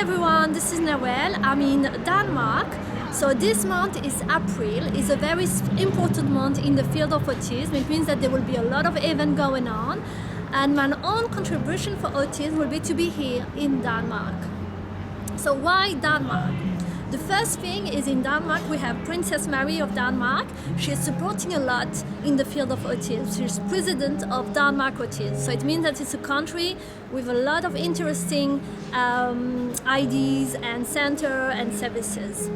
everyone, this is Noel. I'm in Denmark. So this month is April, is a very important month in the field of autism. It means that there will be a lot of events going on, and my own contribution for autism will be to be here in Denmark. So why Denmark? The first thing is in Denmark we have Princess Mary of Denmark. She's supporting a lot in the field of autism. She's president of Denmark Autism. So it means that it's a country with a lot of interesting ideas and center and services.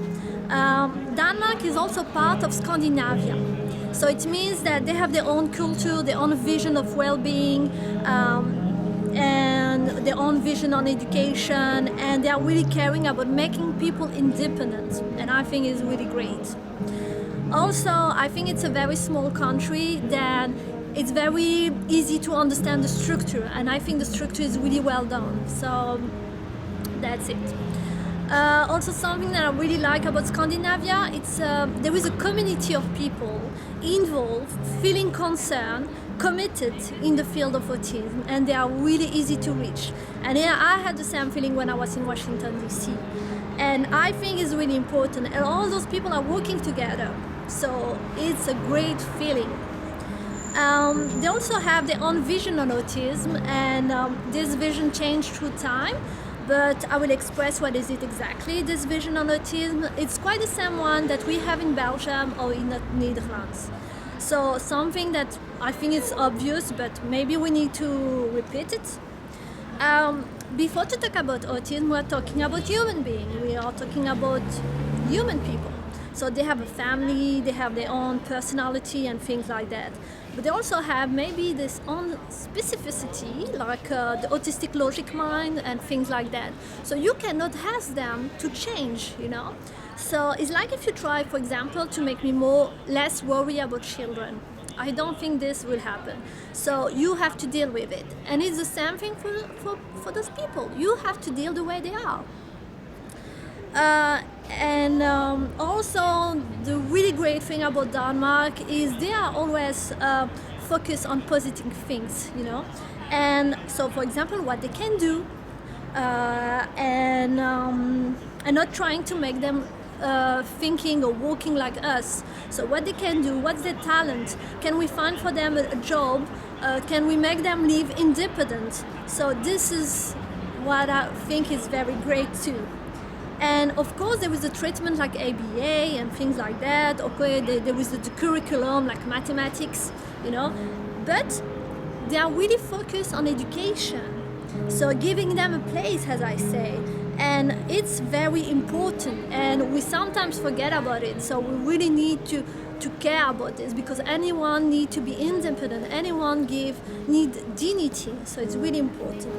Denmark is also part of Scandinavia. So it means that they have their own culture, their own vision of well-being, and their own vision on education, and they are really caring about making people independent, and I think it's really great. Also, I think it's a very small country that it's very easy to understand the structure, and I think the structure is really well done, so that's it. Also, something that I really like about Scandinavia, there is a community of people involved, feeling concerned, committed in the field of autism, and they are really easy to reach. And yeah, I had the same feeling when I was in Washington DC, and I think it's really important, and all those people are working together, so it's a great feeling. They also have their own vision on autism, and this vision changed through time, but I will express what is it exactly, this vision on autism. It's quite the same one that we have in Belgium or in the Netherlands. So something that I think is obvious, but maybe we need to repeat it. Before to talk about autism, we're talking about human beings. We are talking about human people. So they have a family, they have their own personality and things like that. But they also have maybe this own specificity, like the autistic logic mind and things like that. So you cannot ask them to change, you know. So it's like if you try, for example, to make me less worry about children. I don't think this will happen. So you have to deal with it. And it's the same thing for those people. You have to deal the way they are. Also, the really great thing about Denmark is they are always focused on positive things, you know. And so, for example, what they can do, and not trying to make them thinking or walking like us. So what they can do, what's their talent, can we find for them a job, can we make them live independent? So this is what I think is very great too. And of course there is a treatment like ABA and things like that. Okay, there is the curriculum like mathematics, you know, but they are really focused on education. So giving them a place, as I say, and it's very important, and we sometimes forget about it. So we really need to care about this, because anyone needs to be independent, anyone need dignity, so it's really important.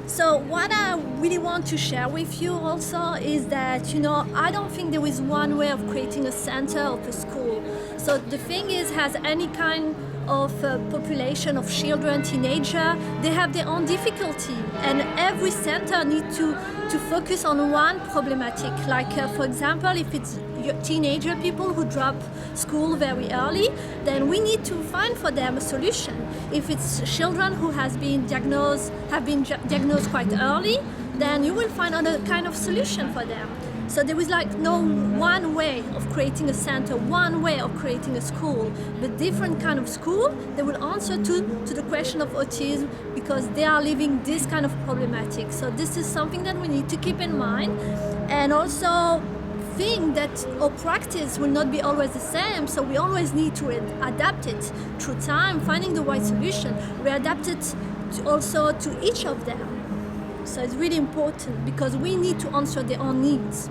So what I really want to share with you also is that, you know, I don't think there is one way of creating a center of a school. So the thing is, has any kind of population of children, teenagers, they have their own difficulty, and every center needs to focus on one problematic. Like for example, if it's teenager people who drop school very early, then we need to find for them a solution. If it's children who have been diagnosed quite early, then you will find another kind of solution for them. So there is like no one way of creating a center, one way of creating a school, but different kind of school, they will answer to the question of autism, because they are living this kind of problematic. So this is something that we need to keep in mind, and also think that our practice will not be always the same, so we always need to adapt it through time, finding the right solution. We adapt it also to each of them. So it's really important, because we need to answer their own needs.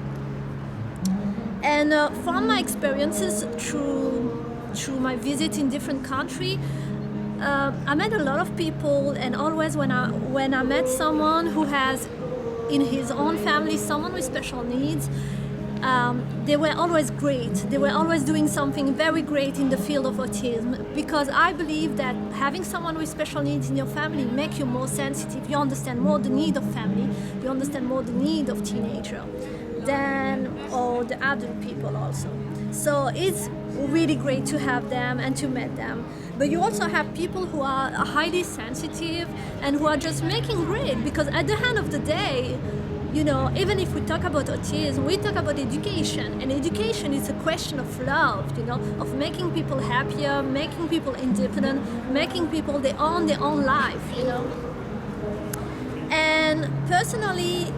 And from my experiences through my visit in different countries, I met a lot of people, and always when I met someone who has in his own family someone with special needs, they were always great. They were always doing something very great in the field of autism, because I believe that having someone with special needs in your family makes you more sensitive. You understand more the need of family, you understand more the need of teenager than all the adult people also. So it's really great to have them and to meet them. But you also have people who are highly sensitive and who are just making great, because at the end of the day, you know, even if we talk about autism, we talk about education, and education is a question of love, you know, of making people happier, making people independent, making people they own their own life, you know. And personally,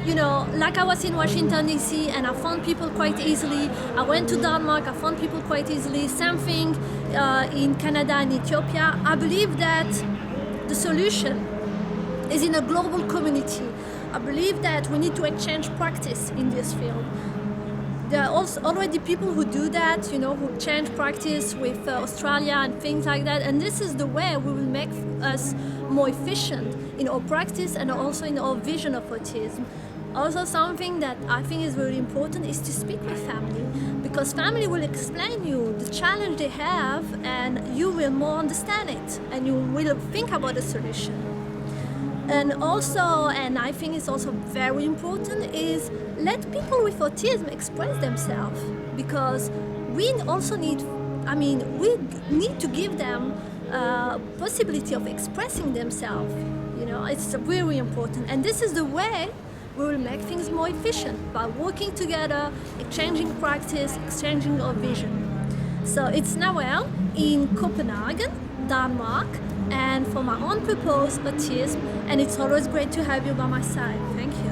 you know, like I was in Washington DC and I found people quite easily. I went to Denmark, I found people quite easily. Same thing in Canada and Ethiopia. I believe that the solution is in a global community. I believe that we need to exchange practice in this field. There are also already people who do that, you know, who change practice with Australia and things like that. And this is the way we will make us more efficient in our practice and also in our vision of autism. Also, something that I think is very important is to speak with family, because family will explain you the challenge they have and you will more understand it and you will think about a solution. And also, and I think it's also very important, is let people with autism express themselves, because we also need, I mean, we need to give them possibility of expressing themselves. You know, it's very important. And this is the way we will make things more efficient, by working together, exchanging practice, exchanging our vision. So it's Noel in Copenhagen, Denmark, and for my own purpose, autism, and it's always great to have you by my side. Thank you.